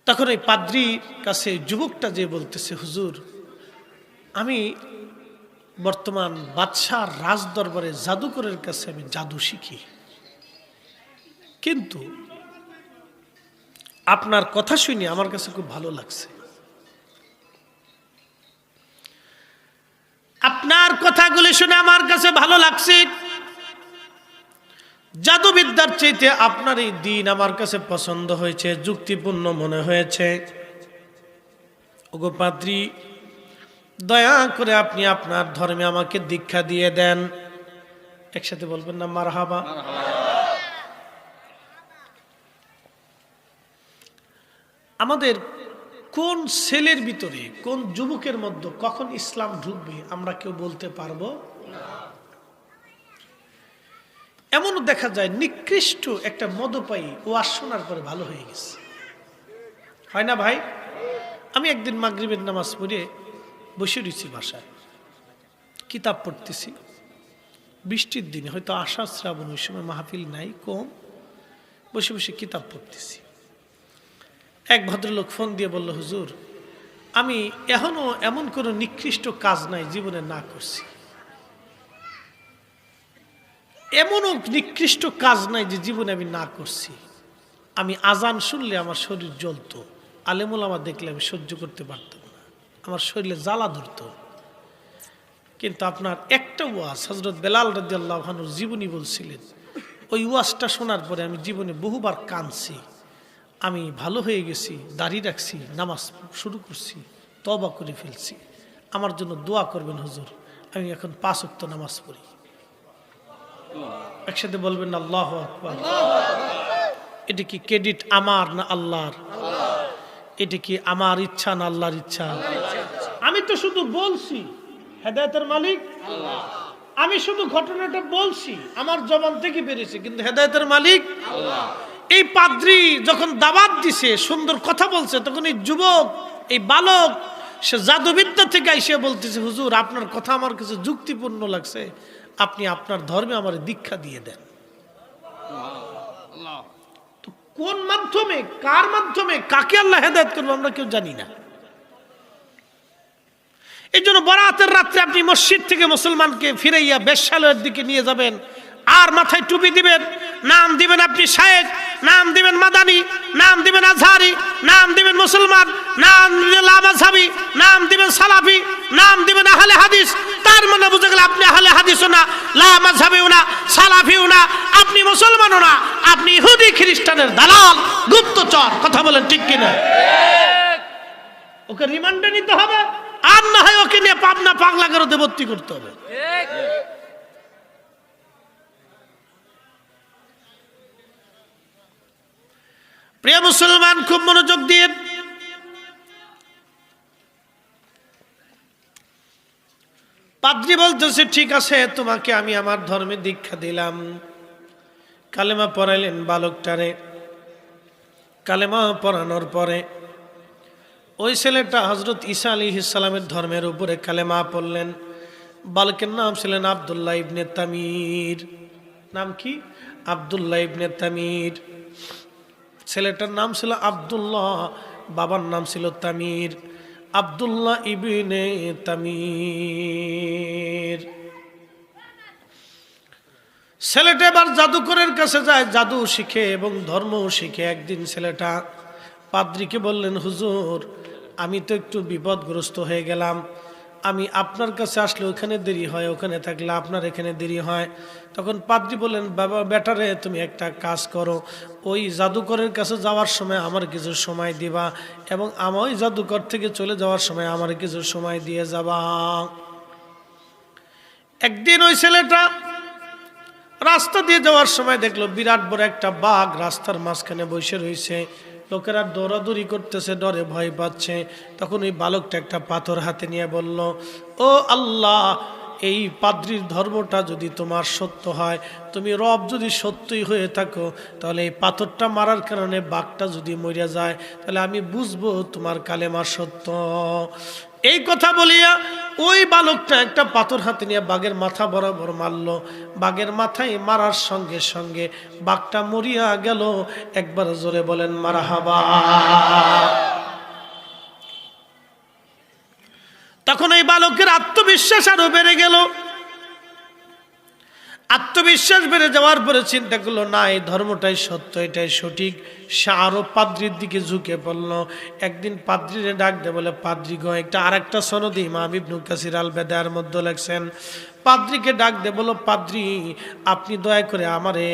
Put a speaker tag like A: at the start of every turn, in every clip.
A: তখন ওই পাদ্রির কাছে যুবকটা যে বলতেছে, হুজুর আমি বর্তমান বাদশার রাজ দরবারে জাদুকরের কাছে আমি জাদু শিখি, কিন্তু আপনার কথা শুনে আমার কাছে খুব ভালো লাগছে, আপনার কথাগুলি শুনে আমার কাছে ভালো লাগছে, জাদুবিদ্যার চাইতে আপনার এই দিন আমার কাছে পছন্দ হয়েছে, যুক্তিপূর্ণ মনে হয়েছে। ওগো পাদ্রী, দয়া করে আপনি আপনার ধর্মে আমাকে দীক্ষা দিয়ে দেন। একসাথে বলবেন না মারহাবা। আমাদের কোন ছেলের ভিতরে, কোন যুবকের মধ্যে কখন ইসলাম ঢুকবে আমরা কেউ বলতে পারবো না। এমনও দেখা যায় নিকৃষ্ট একটা মদপায়ী ওয়াজ শোনার পরে ভালো হয়ে গেছে, হয় না ভাই? আমি একদিন মাগরিবের নামাজ পড়ে বসে রয়েছি বাসায়, কিতাব পড়তেছি, বৃষ্টির দিনে, হয়তো আষাঢ় শ্রাবণ, ওই সময় মাহফিল নাই, কম, বসে বসে কিতাব পড়তেছি। এক ভদ্রলোক ফোন দিয়ে বলল, হুজুর আমি এখনো এমন কোনো নিকৃষ্ট কাজ নাই জীবনে না করছি, এমনও নিকৃষ্ট কাজ নাই যে জীবনে আমি না করছি। আমি আজান শুনলে আমার শরীর জ্বলতো, আলেমুল আমার দেখলে আমি সহ্য করতে পারতাম না, আমার শরীরে জ্বালা ধরত। কিন্তু আপনার একটা ওয়াজ হযরত বেলাল রাদিয়াল্লাহু আনহুর জীবনী বলছিলেন, ওই ওয়াজটা শোনার পরে আমি জীবনে বহুবার কাঁদছি, আমি ভালো হয়ে গেছি, দাড়ি রাখছি, নামাজ শুরু করছি, তওবা করে ফেলছি। আমার জন্য দোয়া করবেন হুজুর, আমি এখন 5 ওয়াক্ত নামাজ পড়ি। একসাথে বলবেন আল্লাহু আকবার। এটা কি ক্রেডিট আমার না আল্লাহর? এটা কি আমার ইচ্ছা না আল্লাহর ইচ্ছা? আমি তো শুধু বলছি, হেদায়েতের মালিক আল্লাহ। আমি শুধু ঘটনাটা বলছি, আমার জবান থেকে বেরিয়েছে, কিন্তু হেদায়েতের মালিক আল্লাহ। এই পাদ্রী যখন দাওয়াত দিছে, সুন্দর কথা বলছে, তখন এই যুবক, এই বালক, সে জাদুবিদ্যা থেকে এসে বলতেছে, হুজুর আপনার কথা আমার কাছে যুক্তিপূর্ণ লাগছে, আপনি আপনার ধর্মে আমার দীক্ষা দিয়ে দেন। তো কোন মাধ্যমে, কার মাধ্যমে, কাকে আল্লাহ হেদায়েত করবে আমরা কেউ জানি না। এই জন্য বরাতের রাত্রে আপনি মসজিদ থেকে মুসলমানকে ফিরাইয়া বেশ্যালয়ের দিকে নিয়ে যাবেন, আর মাথায় টুপি দিবেন, নাম দিবেন আপনি শায়েখ, নাম দিবেন মাদানি, নাম দিবেন আজহারি, নাম দিবেন মুসলমান, নাম দিবেন লামাযহাবি, নাম দিবেন সালাফি, নাম দিবেন আহলে হাদিস। তার মানে বুঝে গেল আপনি আহলে হাদিসও না, লামাযহাবিও না, সালাফিও না, আপনি মুসলমানও না, আপনি ইহুদি খ্রিস্টানের দালাল, গুপ্তচর। কথা বলেন ঠিক কিনা? ওকে রিমান্ডে নিতে হবে, আর না হয় ওকে নিয়ে পাবনা পাগলাগারদে ভর্তি করতে হবে। প্রিয় মুসলমান, খুব মনোযোগ দিয়ে পাদ্রী বলতেছে, ঠিক আছে তোমাকে আমি আমার ধর্মে দীক্ষা দিলাম। কালেমা পড়াইলেন বালকটারে। কালেমা পড়ানোর পরে ওই ছেলেটা হযরত ঈসা আলাইহিস সালামের ধর্মের উপরে কালেমা পড়লেন। বালকের নাম ছিলেন আব্দুল্লাহ ইবনে তামির। নাম কি? আব্দুল্লাহ ইবনে তামির। ছেলেটার নাম ছিল আব্দুল্লাহ, বাবার নাম ছিল তামির। আব্দুল্লাহ ইবনে তামির। ছেলেটা এবার জাদুকরের কাছে যায়, জাদু শিখে এবং ধর্ম শিখে। একদিন ছেলেটা পাদ্রীকে বললেন, হুজুর আমি তো একটু বিপদগ্রস্ত হয়ে গেলাম, আমি আপনার কাছে আসলে ওখানে দেরি হয়, ওখানে থাকলে আপনার এখানে দেরি হয়। তখন পাদ্রী বললেন, বাবা বেটারে তুমি একটা কাজ করো, ওই জাদুকরের কাছে যাওয়ার সময় আমার কিছু সময় দিবা, এবং আমার ওই জাদুকর থেকে চলে যাওয়ার সময় আমার কিছু সময় দিয়ে যাবা। একদিন ওই ছেলেটা রাস্তা দিয়ে যাওয়ার সময় দেখলো বিরাট বড় একটা বাঘ রাস্তার মাঝখানে বসে রয়েছে। লোকেরা দৌড়াদৌড়ি করতেছে, ডরে ভয় পাচ্ছে। তখন ওই বালকটা একটা পাথর হাতে নিয়ে বলল, ও আল্লাহ, এই পাদ্রীর ধর্মটা যদি তোমার সত্য হয়, তুমি রব যদি সত্যই হয়ে থাকো, তাহলে এই পাথরটা মারার কারণে বাঘটা যদি মরে যায়, তাহলে আমি বুঝবো তোমার কালেমা সত্য। এই কথা বলিয়া ওই বালকটা একটা পাথর হাতে নিয়ে বাঘের মাথা বরাবর মারল। বাঘের মাথায় মারার সঙ্গে সঙ্গে বাঘটা মরিয়া গেল। একবার জোরে বলেন মারহাবা। বালকের আত্মবিশ্বাস আরো বেড়ে গেল। আত্মবিশ্বাস বেড়ে যাওয়ার পরে চিন্তা করলো, না, এই ধর্মটাই সত্য, এটাই সঠিক। সে আরো পাদ্রির দিকে ঝুঁকে পড়ল। একদিন পাদ্রিরে ডাক দে বলে, পাদ্রি গো, একটা আরেকটা সনদে ইমাম ইবনে কাসির আল বেদায়ের মধ্যে লেখছেন, পাদ্রিকে ডাক দে বলো, পাদ্রি আপনি দয়া করে আমারে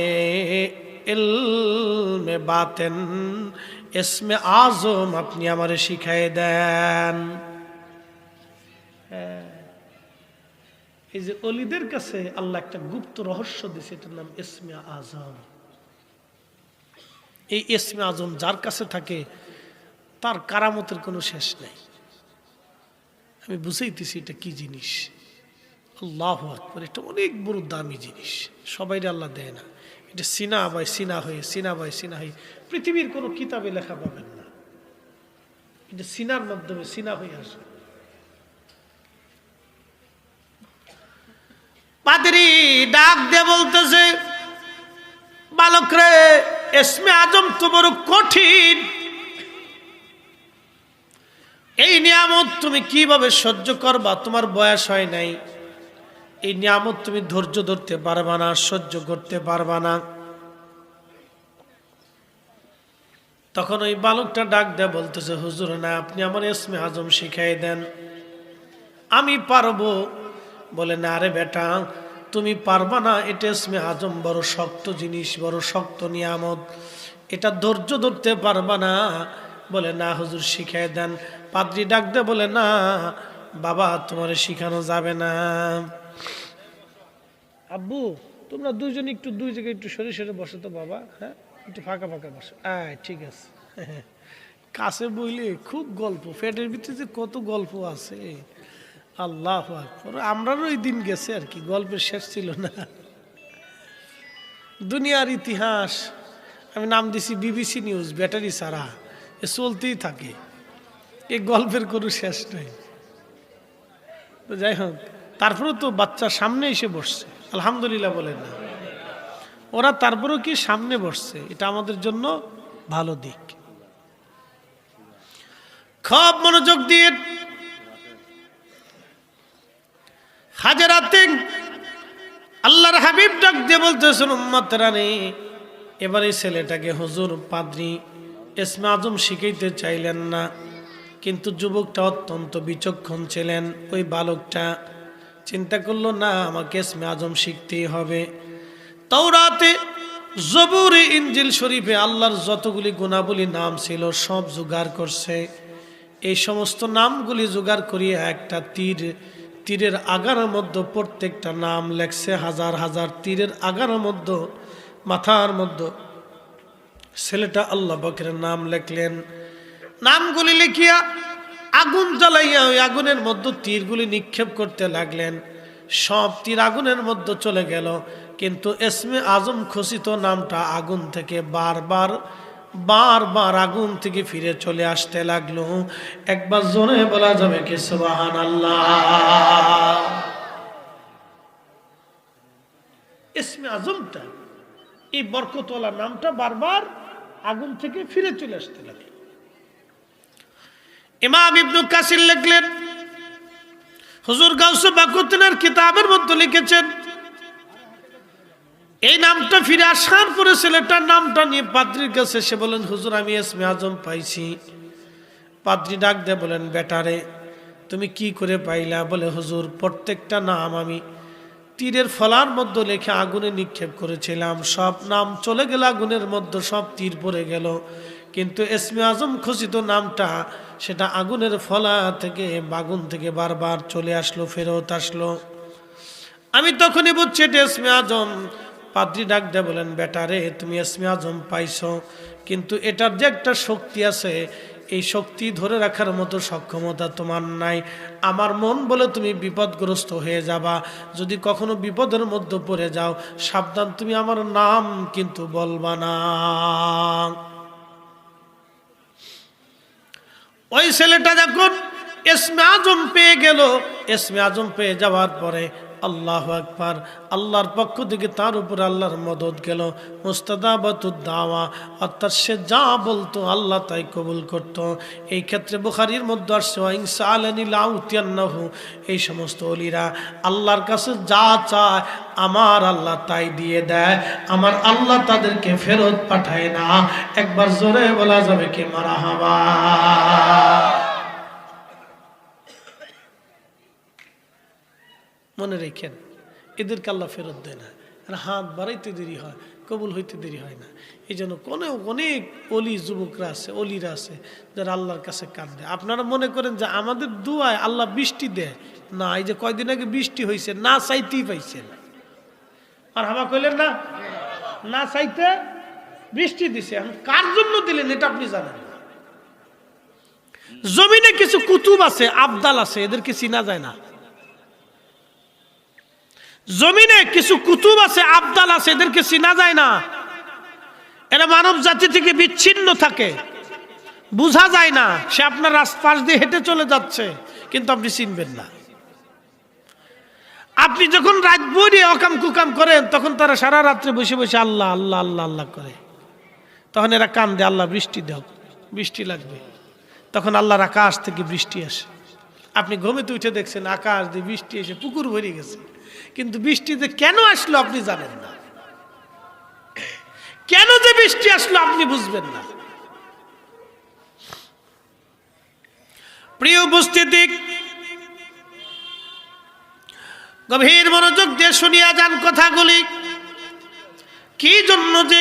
A: ইলমে বাতেন, ইসমে আজম আপনি আমারে শিখাই দেন। এই যে অলিদের কাছে আল্লাহ একটা গুপ্ত রহস্য দিয়েছে, এটার নাম ইসমে আজম। এই ইসমে আজম যার কাছে থাকে তার কারামতের কোনো শেষ নেই। আমি বুঝাইতেছি এটা কি জিনিস। আল্লাহু আকবার, এটা অনেক বড় দামি জিনিস, সবাই আল্লাহ দেয় না। এটা সিনা বাই সিনা হয়ে পৃথিবীর কোনো কিতাবে লেখা পাবেন না। এটা সিনার মাধ্যমে সিনা হয়ে আসে। পাদ্রী ডাক দিয়ে বলতেছে, বালক রে, ইসমে আজম তো বড় কঠিন, এই নিয়ামত তুমি কিভাবে সহ্য করবা? তোমার বয়স হয় নাই, এই নিয়ামত তুমি ধৈর্য ধরতে পারবা না, সহ্য করতে পারবা না। তখন ওই বালকটা ডাক দেয়া বলতেছে, হুজুর না, আপনি আমার ইসমে আজম শিখাই দেন, আমি পারবো। বলে, না রে বেটা, তুমি পারবা না, এটা ইসমে আজম বড় শক্ত জিনিস, বড় শক্ত নিয়ামত, এটা ধৈর্য ধরতে পারবা না। বলে, না হুজুর শিখাই দেন। পাদ্রী ডাক দে বলে, না বাবা, তোমার শিখানো যাবে না। আব্বু, তোমরা দুইজন একটু দুই জায়গায় একটু সরে সরে বসো তো বাবা, হ্যাঁ একটু ফাঁকা ফাঁকা বসো। ঠিক আছে। কাছে বইলে খুব গল্প, পেটের ভিতরে যে কত গল্প আছে, আল্লাহু আকবার। আমরারও ওই দিন গেছে আর কি, গল্পের শেষ ছিল না। দুনিয়ার ইতিহাস আমি নাম দিছি বিবিসি নিউজ, ব্যাটারি ছাড়া, এ চলতেই থাকে, এই গল্পের কোনো শেষ নেই। তো যাই হোক, তারপরেও তো বাচ্চা সামনে এসে বসছে, আলহামদুলিল্লাহ বলেন না। ওরা তারপরেও কি সামনে বসছে, এটা আমাদের জন্য ভালো দিক। খুব মনোযোগ দিয়ে হাজারাতে আল্লাহর হাবিব ডাক দিয়ে বলতেছেন, উম্মতেরা রে, এবারে ছেলেটাকে হুজুর পাদ্রী ইসমে আজম শিখাইতে চাইলেন না, কিন্তু যুবকটা অত্যন্ত বিচক্ষণ ছিলেন। ওই বালকটা চিন্তা করলো, না, আমাকে ইসমে আজম শিখতেই হবে। তাওরাতে, জবুরে, ইনজিল শরীফে আল্লাহর যতগুলি গুণাবলী নাম ছিল সব জোগাড় করছে। এই সমস্ত নামগুলি জোগাড় করিয়ে একটা তীরের আগার মধ্যে প্রত্যেকটা নাম লেখছে, হাজার হাজার তীরের আগার মধ্যে, মাথার মধ্যে ছেলেটা আল্লাহ পাকের নাম লেখলেন। নামগুলি লিখিয়া আগুন জ্বালাইয়া ওই আগুনের মধ্যে তীরগুলি নিক্ষেপ করতে লাগলেন। সব তীর আগুনের মধ্যে চলে গেল, কিন্তু ইসমে আজম খচিত নামটা আগুন থেকে বারবার আগুন থেকে ফিরে চলে আসতে লাগলো। একবার জোরে বলা যাবে কি সুবহানাল্লাহ? ইসমে আজমটা, এই বরকতওয়ালা নামটা বারবার আগুন থেকে ফিরে চলে আসতে লাগলো। ইমাম ইবনে কাসির লিখলেন, হুজুর গাউসে বাকুতিনের কিতাবের মধ্যে লিখেছেন, এই নামটা ফিরে আসার পরে ছেলেটার নামটা নিয়ে পাদ্রীর কাছে এসে বলেন, হুজুর আমি ইসমে আজম পাইছি। পাদ্রী ডাক দিয়ে বলেন, বেটারে তুমি কি করে পাইলা? বলে, হুজুর প্রত্যেকটা নাম আমি তীরের ফলার মধ্যে লেখে আগুনে নিক্ষেপ করেছিলাম, সব নাম চলে গেল আগুনের মধ্যে, সব তীর পড়ে গেল, কিন্তু ইসমে আজম খচিত নামটা সেটা আগুনের ফলা থেকে, আগুন থেকে বারবার চলে আসলো, ফেরত আসলো। আমি তখনই বুঝছি এটা ইসমে আজম। পাদ্রী ডাক দিয়ে বলেন, বেটারে তুমি ইসমে আজম পাইছো, কিন্তু এটার যে একটা শক্তি আছে, এই শক্তি ধরে রাখার মতো সক্ষমতা তোমার নাই। আমার মন বলে তুমি বিপদগ্রস্ত হয়ে যাবা, যদি কখনো বিপদের মধ্যে পড়ে যাও, সাবধান, তুমি আমার নাম কিন্তু বলবা না। ওই ছেলেটা যখন ইসমে আজম পেয়ে গেল, ইসমে আজম পেয়ে যাওয়ার পরে আল্লাহু আকবার। আল্লাহর পক্ষ থেকে তার উপর আল্লাহর মদদ গেল। মুস্তাজাবাতুদ দাওয়া, অর্থাৎ সে যা বলতো আল্লাহ তাই কবুল করত। এই ক্ষেত্রে বুখারীর মধ্যে আসছে ইনসালানি লাউতিয়ান্নাহু, এই সমস্ত ওলিরা আল্লাহর কাছে যা চায় আমার আল্লাহ তাই দিয়ে দেয়, আমার আল্লাহ তাদেরকে ফেরত পাঠায় না। একবার জোরে বলা যাবে কি মারহাবা। মনে রেখেন, এদেরকে আল্লাহ ফেরত দেয় না। আর হাত বাড়াইতে দেরি হয়, কবুল হইতে দেরি হয় না। এই জন্য অনেক অলি যুবকরা আছে, অলিরা আছে যারা আল্লাহর কাছে কাঁদে। আপনারা মনে করেন যে আমাদের দুয়ায় আল্লাহ বৃষ্টি দেয় না। এই যে কয়দিন আগে বৃষ্টি হয়েছে, না চাইতেই পাইছেন। আর হামা কইলেন না, না চাইতে বৃষ্টি দিছে। কার জন্য দিলেন এটা আপনি জানেন না। জমিনে কিছু কুতুব আছে, আবদাল আছে, এদেরকে চিনা যায় না। জমিনে কিছু কুতুব আছে, আবদাল আছে, এদেরকে চিনা যায় না। এরা মানব জাতি থেকে বিচ্ছিন্ন থাকে, বুঝা যায় না। সে আপনার রাস্তার দিয়ে হেঁটে চলে যাচ্ছে, কিন্তু আপনি চিনবেন না। আপনি যখন রাত ভরে অকাম কুকাম করেন, তখন তারা সারা রাত্রে বসে বসে আল্লাহ আল্লাহ আল্লাহ আল্লাহ করে। তখন এরা কান্দে, আল্লাহ বৃষ্টি দাও, বৃষ্টি লাগবে। তখন আল্লাহর আকাশ থেকে বৃষ্টি আসে। আপনি ঘুমেতে উঠে দেখছেন আকাশ দিয়ে বৃষ্টি এসে পুকুর ভরে গেছে, কিন্তু বৃষ্টিতে কেন আসলো আপনি জানেন না। কেন যে বৃষ্টি আসলো আপনি বুঝবেন না। প্রিয় উপস্থিতি, গভীর মনোযোগ দিয়ে শুনিয়া যান কথাগুলি। কি জন্য যে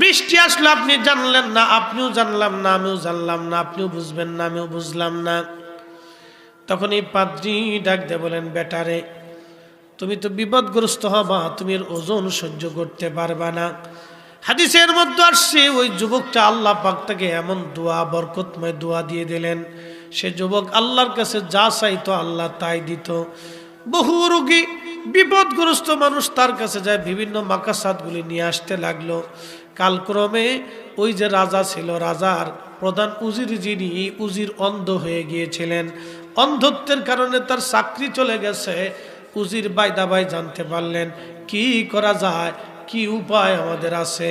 A: বৃষ্টি আসলো আপনি জানলেন না, আপনিও জানলাম না, আমিও জানলাম না, আপনিও বুঝবেন না, আমিও বুঝলাম না। তখন এই পাদ্রী ডাক দিয়ে বলেন, বেটারে তুমি তো বিপদগ্রস্ত হবা, তুমি এর ওজন সহ্য করতে পারবা না। হাদিসের মধ্যে আসছে ওই যুবকটা আল্লাহ পাক তাকে এমন দোয়া, বরকতময় দোয়া দিয়ে দিলেন। সে যুবক আল্লাহর কাছে যা চাইতো আল্লাহ তাই দিত। বহু রোগী বিপদগ্রস্ত মানুষ তার কাছে যায়, বিভিন্ন মাকাসাতগুলি নিয়ে আসতে লাগলো। কালক্রমে ওই যে রাজা ছিল, রাজার প্রধান উজির যিনি, উজির অন্ধ হয়ে গিয়েছিলেন। অন্ধত্বের কারণে তার চাকরি চলে গেছে। উজির বাইদাবাই জানতে পারলেন কি করা যায়, কি উপায় আমাদের আছে,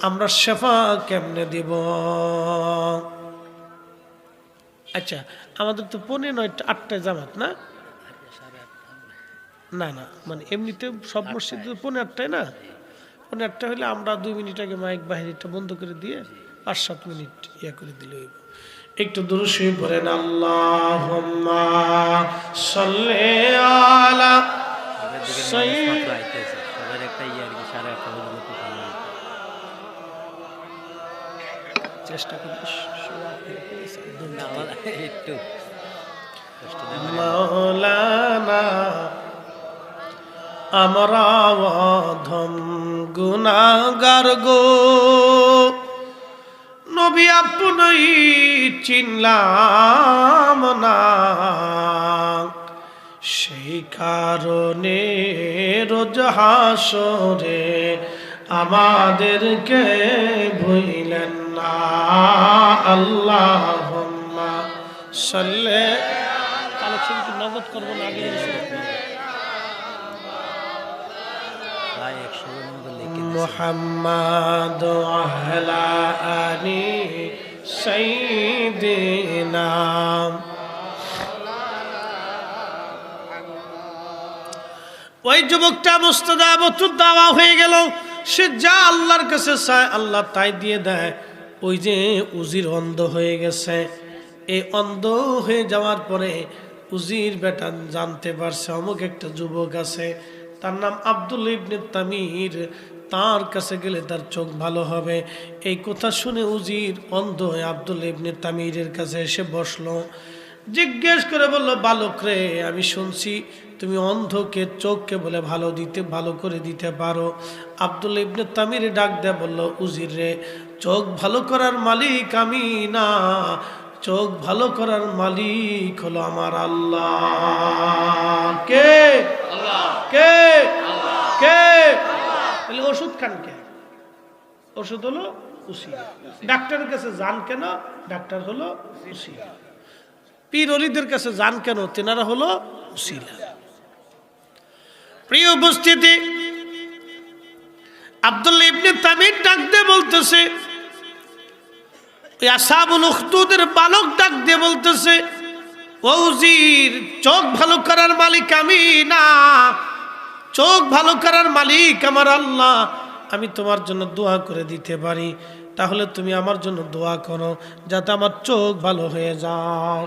A: আমরা শেফা কেমনে দিব। আচ্ছা, আমাদের তো 8টায় জামাত না? না না, মানে এমনিতে সব মসজিদে 8:30 না? 8:30 হলে আমরা 2 মিনিট আগে মাইক বাহিনীটা বন্ধ করে দিয়ে 5-7 মিনিট ইয়া করে দিলে হইব। একটু দুরূদ শরীফ পড়েন, আল্লাহুম্মা সাল্লি আলা চেষ্টা করিস মাওলানা আমরা অধম গুনাহগার গো, নবী আপনি চিনলাম না, সেই কারণে রোজ হাসরে আমাদেরকে ভুলেন না। আল্লাহুম্মা সাল্লি, কালেকশন কি নগদ করবো না আগে মুহাম্মাদ আহলা আলি সাইয়্যিদিনা। ওই যুবকটা মুস্তাজাবাতুদ দাওয়া হয়ে গেল। সে যা আল্লাহর কাছে চায় আল্লাহ তাই দিয়ে দেয়। ওই যে উজির অন্ধ হয়ে গেছে, এই অন্ধ হয়ে যাওয়ার পরে উজির বেটা জানতে পারছে অমুক একটা যুবক আছে, তার নাম আব্দুল্লাহ ইবনে তামির, তার কাছে গেলে তার চোখ ভালো হবে। এই কথা শুনে উজির অন্ধ হয়ে আব্দুল্লাহ ইবনে তামিরের কাছে এসে বসলো। জিজ্ঞেস করে বলল, বালক রে, আমি শুনছি তুমি অন্ধকে চোখকে বলে ভালো করে দিতে পারো। আব্দুল্লাহ ইবনে তামির ডাক দেয়া বলল, উজির রে, চোখ ভালো করার মালিক আমি না, চোখ ভালো করার মালিক হলো আমার আল্লাহ। কে? কে? কে? তাহলে ওষুধ খান কে? ওষুধ হলো উসিলা। ডাক্তারের কাছে যান কেন? ডাক্তার হলো উসিলা। পীর ওলিদের কাছে যান কেন? তেনারা হলো উসিলা। প্রিয় উপস্থিতি, আব্দুল্লাহ ইবনে তামির ডাক দিয়ে বলতেছে, আসহাবুল উখদুদের বালক ডাক দিয়ে বলতেছে, ও উজির, চোখ ভালো করার মালিক আমি না, চোখ ভালো করার মালিক আমার আল্লাহ। আমি তোমার জন্য দোয়া করে দিতে পারি, তাহলে তুমি আমার জন্য দোয়া করো যাতে আমার চোখ ভালো হয়ে যায়।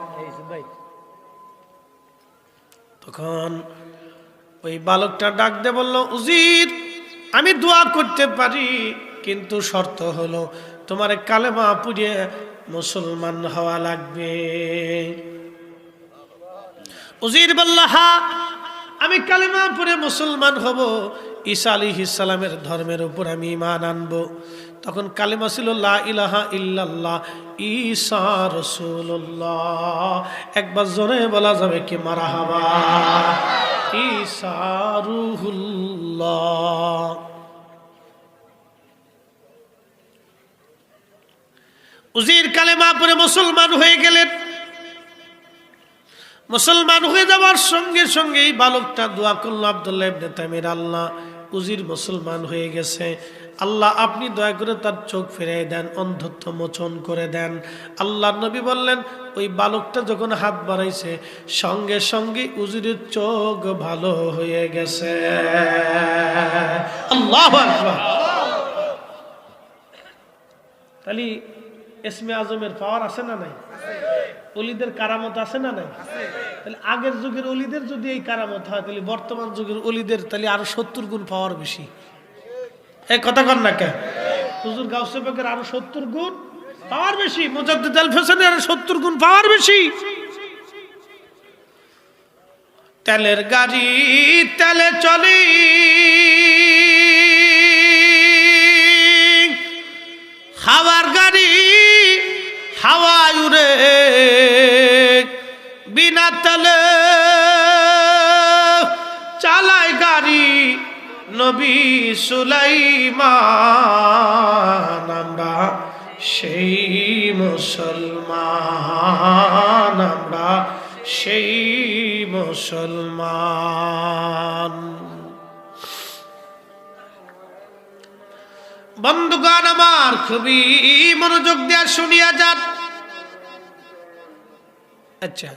A: তখন ওই বালকটা ডাক দিয়ে বলল, উজির, আমি দোয়া করতে পারি, কিন্তু শর্ত হলো তোমার কালেমা পড়িয়ে মুসলমান হওয়া লাগবে। উজির বলল, হ্যাঁ, আমি কালেমা পড়ে মুসলমান হব, ঈসা আলাইহিস সালামের ধর্মের উপর আমি ঈমান আনবো। তখন কালেমা ছিল লা ইলাহা ইল্লাল্লাহ ঈসা রাসূলুল্লাহ। একবার জোরে বলা যাবে কি মারহাবা? ঈসা রূহুল্লাহ। উজির কালেমা পড়ে মুসলমান হয়ে গেলেন। মুসলমান হয়ে যাওয়ার সঙ্গে সঙ্গে এই বালকটা দোয়া করলো, আব্দুল্লাহ ইবনে তামির, আল্লাহ, উজির মুসলমান হয়ে গেছে, আল্লাহ আপনি দয়া করে তার চোখ ফিরিয়ে দেন, অন্ধত্ব মোচন করে দেন। আল্লাহর নবী বললেন, ওই বালকটা যখন হাত বাড়াইছে সঙ্গে সঙ্গে উজিরের চোখ ভালো হয়ে গেছে। আল্লাহু আকবার। তাহলে ইসমে আজমের পাওয়ার আছে না নাই? ওলিদের কারামত আছে না নাই? তাহলে আগের যুগের ওলিদের যদি এই কারামত হয়, তাহলে বর্তমান যুগের ওলিদের তাহলে আরো 70 গুণ পাওয়ার বেশি। এই কথা কন না কে? হুজুর গাউসে পাকের আরো 70 গুণ পাওয়ার বেশি, মুজাদ্দিদ আল ফেসানের আরো 70 গুণ পাওয়ার বেশি। তেলের গাড়ি তেলে চলে, হাওয়ার গাড়ি হাওয়ায় উড়ে, বিনা তেলে চালায় গাড়ি নবী সুলাইমান। আমরা সেই মুসলমান, আমরা সেই মুসলমান। বন্ধুগণ আমার, খুবই মনোযোগ দিয়ে শুনিয়া যান। আচ্ছা,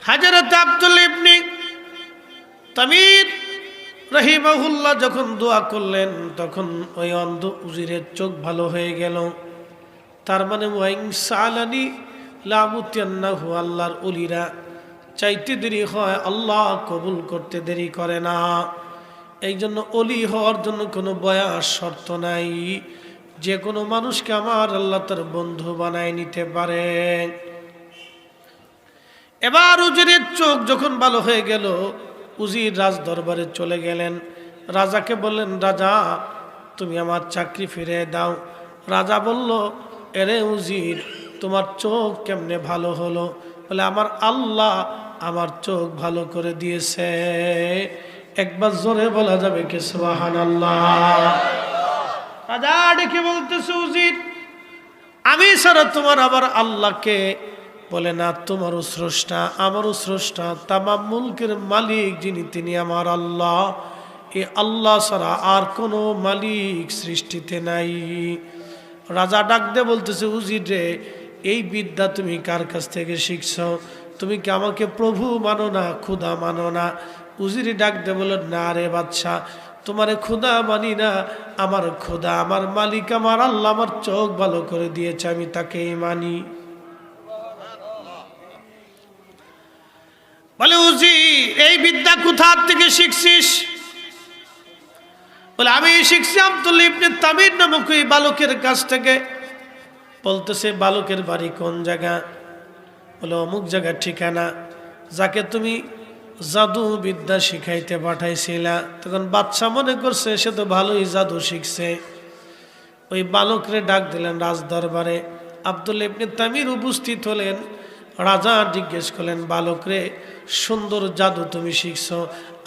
A: হযরত আব্দুল্লাহ ইবনে তামির রাহিমাহুল্লাহ যখন দোয়া করলেন, তখন ওই অন্ধ উজিরের চোখ ভালো হয়ে গেল। তার মানে ওয়াইন সালানি লামুতিয়ান্নাহু, আল্লাহর ওলিরা চাইতে দেরি হয়, আল্লাহ কবুল করতে দেরি করে না। এই জন্য অলি হওয়ার জন্য কোনো বয়স শর্ত নাই, যে কোনো মানুষকে আমার আল্লাহ তার বন্ধু বানায় নিতে পারে। এবার উজিরের চোখ যখন ভালো হয়ে গেল, উজির রাজ দরবারে চলে গেলেন। রাজাকে বললেন, রাজা তুমি আমার চাকরি ফিরে দাও। রাজা বলল, এরে উজির, তোমার চোখ কেমনে ভালো হলো? বলে, আমার আল্লাহ আমার চোখ ভালো করে দিয়েছে। একবার জোরে বলা যাবে কি সুবহানাল্লাহ? রাজা ডেকে বলতেছে, উজির, আমি ছাড়া তোমার আবার আল্লাহকে? বলে, না, তোমারও স্রষ্টা, আমারও স্রষ্টা, তামাম মুলকের মালিক যিনি, তিনি আমার আল্লাহ। এই আল্লাহ ছাড়া আর কোনো মালিক সৃষ্টিতে নাই। রাজা ডাক দিয়ে বলতেছে, উজির রে, এই বিদ্যা তুমি কার কাছ থেকে শিখছ? তুমি কি আমাকে প্রভু মানো না, খুদা মানো না? উজিরে ডাক দিয়ে বলল, না রে বাদশা, তোমারে খুদা মানি না, আমার খুদা, আমার মালিক, আমার আল্লাহ আমার চোখ ভালো করে দিয়েছে, আমি তাকেই মানি। বলে, উজির, এই বিদ্যা কোথা থেকে শিখছিস? বলে, আমি শিখছি আব্দুল্লাহ ইবনে তামির নামক এই বালকের কাছ থেকে। বলতেছে, বালকের বাড়ি কোন জায়গা? বলে, অমুক জায়গার ঠিকানা। যাকে তুমি জাদু বিদ্যা শিখাইতে পাঠাইছিলা, তখন বাদশা মনে করছে সে তো ভালোই জাদু শিখছে। ওই বালকরে ডাক দিলেন রাজ দরবারে। আব্দুল্লাহ ইবনে তামির উপস্থিত হলেন। রাজা জিজ্ঞেস করলেন, বালকরে, সুন্দর জাদু তুমি শিখছ,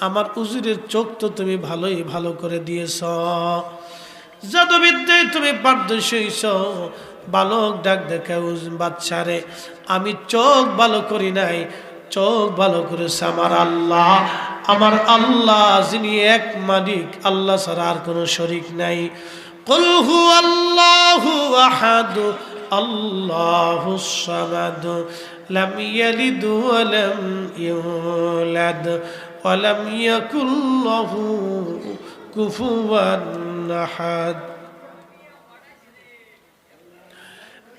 A: আমার উজিরের চোখ তো তুমি ভালোই ভালো করে দিয়েছ, জাদুবিদ্যায় তুমি পারদর্শী হইছ। বালক ডাক দেখে, বাচ্চারে, আমি চোখ ভালো করি নাই, চোখ ভালো করেছে আমার আল্লাহ। আমার আল্লাহ যিনি এক মালিক, আল্লাহ ছাড়া আর কোনো শরীক নাই। কুল হুয়াল্লাহু আহাদ আল্লাহুস সামাদ লাম ইয়ালিদ ওয়া লাম ইউলাদ ওয়া লাম ইয়াকুল লাহু কুফুয়ান আহাদ।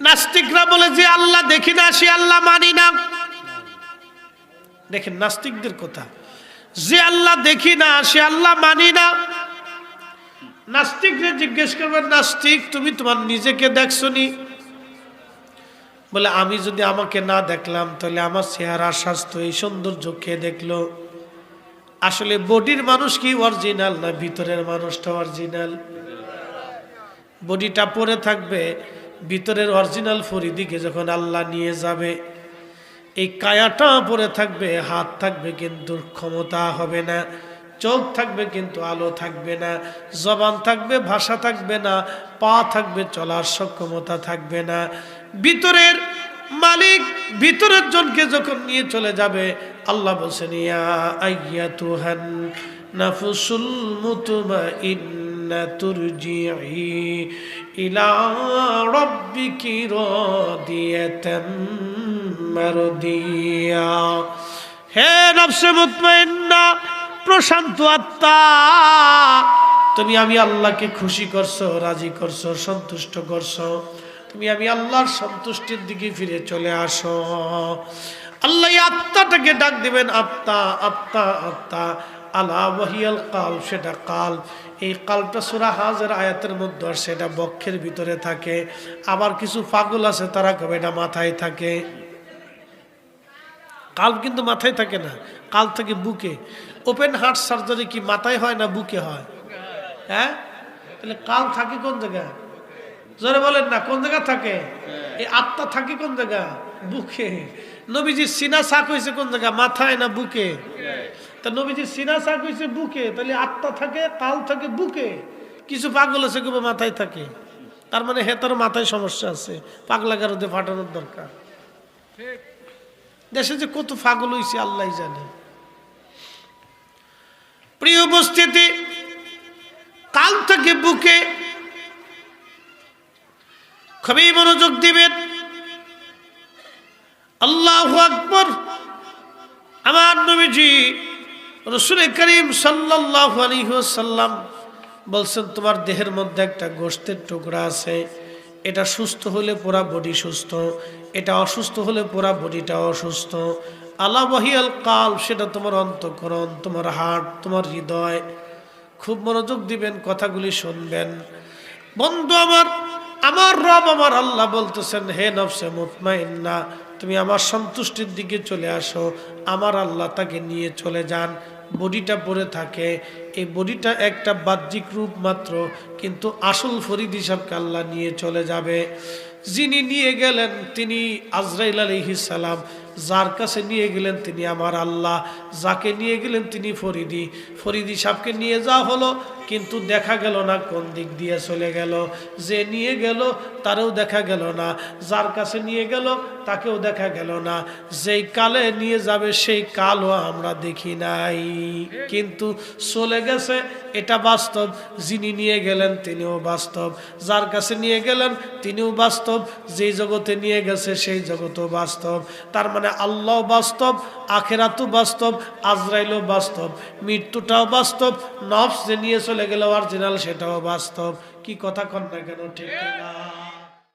A: নাস্তিকরা বলে যে আল্লাহ দেখি না, সে আল্লাহ মানি না। দেখেন নাস্তিকদের কথা, যে আল্লাহ দেখি না সে আল্লাহ মানি না। নাস্তিকরে জিজ্ঞেস করবেন, নাস্তিক তুমি তোমার নিজেকে দেখছো নি? বলে আমি যদি আমাকে না দেখলাম তাহলে আমার চেহারা, স্বাস্থ্য, এই সৌন্দর্য কে দেখলো? আসলে বডির মানুষ কি অরিজিনাল না ভিতরের মানুষটা অরিজিনাল? বডিটা পরে থাকবে, ভিতরের অরিজিনাল ফরিদিকে যখন আল্লাহ নিয়ে যাবে, এই কায়াটা পরে থাকবে, হাত থাকবে কিন্তু ক্ষমতা হবে না, চোখ থাকবে কিন্তু আলো থাকবে না, জবান থাকবে ভাষা থাকবে না, পা থাকবে চলার সক্ষমতা থাকবে না। ভিতরের মালিক ভিতরের জনকে যখন নিয়ে চলে যাবে, আল্লাহ বলছেন ইয়া আইয়াতুহান নাফসুল মুতমাইন্না তুরজিই ইলা রাব্বিকি রাদিয়াতাম মারদিয়া। হে নফসে মুতমাইন্না, প্রশান্ত আত্মা, তুমি আমি আল্লাহকে খুশি করছো, রাজি করছো, সন্তুষ্ট করছো, তুমি আমি আল্লাহর সন্তুষ্টির দিকে ফিরে চলে আসো। আল্লাহ আত্মাটাকে ডাক দিবেন, আত্মা আত্মা আত্মা। আলা ওয়াহিয়াল কাল, সেটা কাল। এই কালটা সূরা হাজের আয়াতের মধ্যে, আর সেটা বক্ষের ভিতরে থাকে। আবার কিছু পাগল আছে, তারা কবে এটা মাথায় থাকে। কাল কিন্তু মাথায় থাকে না, কাল থাকে বুকে। ওপেন হার্ট সার্জারি কি মাথায় হয় না বুকে হয়? হ্যাঁ, তাহলে কাল থাকে কোন জায়গায়? জোরে বলেন না, কোন জায়গা থাকে? এই আত্মা থাকে কোন জায়গা? বুকে। নবীজির সিনা শাক হয়েছে কোন জায়গা? মাথায় না বুকে? তা নবীজির সিনা শাক হয়েছে বুকে, তাহলে আত্মা থাকে, কাল থাকে বুকে। কিছু পাগল আছে কেবল মাথায় থাকে, তার মানে হেতার মাথায় সমস্যা আছে, পাগলা গারদে ফাটানোর দরকার। দেশে যে কত পাগল হয়েছে আল্লাহ জানে। প্রিয় উপস্থিতি, কাল থাকে বুকে। খুবই মনোযোগ দিবেন। আল্লাহু আকবার। আমার নবীজি রাসূল করিম সাল্লাল্লাহু আলাইহি ওয়াসাল্লাম বলছেন, তোমার দেহের মধ্যে একটা গোশতের টুকরা আছে, এটা সুস্থ হলে পুরা বডি সুস্থ, এটা অসুস্থ হলে পুরা বডিটা অসুস্থ। আলা ওয়াহিয়াল কাল, সেটা তোমার অন্তঃকরণ, তোমার হার্ট, তোমার হৃদয়। খুব মনোযোগ দিবেন, কথাগুলি শুনবেন। বন্ধু আমার, আমার রব আমার আল্লাহ বলতেছেন, হে নফসে মুতমাইন্না, তুমি আমার সন্তুষ্টির দিকে চলে আসো। আমার আল্লাহ তাকে নিয়ে চলে যান। বডিটা পরে থাকে, এই বডিটা একটা বাহ্যিক রূপ মাত্র, কিন্তু আসল ফরিদ হিসাবকে আল্লাহ নিয়ে চলে যাবে। যিনি নিয়ে গেলেন তিনি আজরাইল আলাইহিস সালাম, যার কাছে নিয়ে গেলেন তিনি আমার আল্লাহ, যাকে নিয়ে গেলেন তিনি ফরিদি। ফরিদি সাহেবকে নিয়ে যাওয়া হলো, কিন্তু দেখা গেল না কোন দিক দিয়ে চলে গেল। যে নিয়ে গেল তারও দেখা গেল না, যার কাছে নিয়ে গেল তাকেও দেখা গেল না। যেই কালে নিয়ে যাবে সেই কালও আমরা দেখি নাই, কিন্তু চলে গেছে, এটা বাস্তব। যিনি নিয়ে গেলেন তিনিও বাস্তব, যার কাছে নিয়ে গেলেন তিনিও বাস্তব, যেই জগতে নিয়ে গেছে সেই জগতও বাস্তব। তার মানে আল্লাহ বাস্তব, আখিরাতও বাস্তব, আজরাইলও বাস্তব, মৃত্যুটাও বাস্তব, নফস যে নিয়ে চলে গেল অরিজিনাল সেটাও বাস্তব। কি কথা কন না কেন, ঠিক না?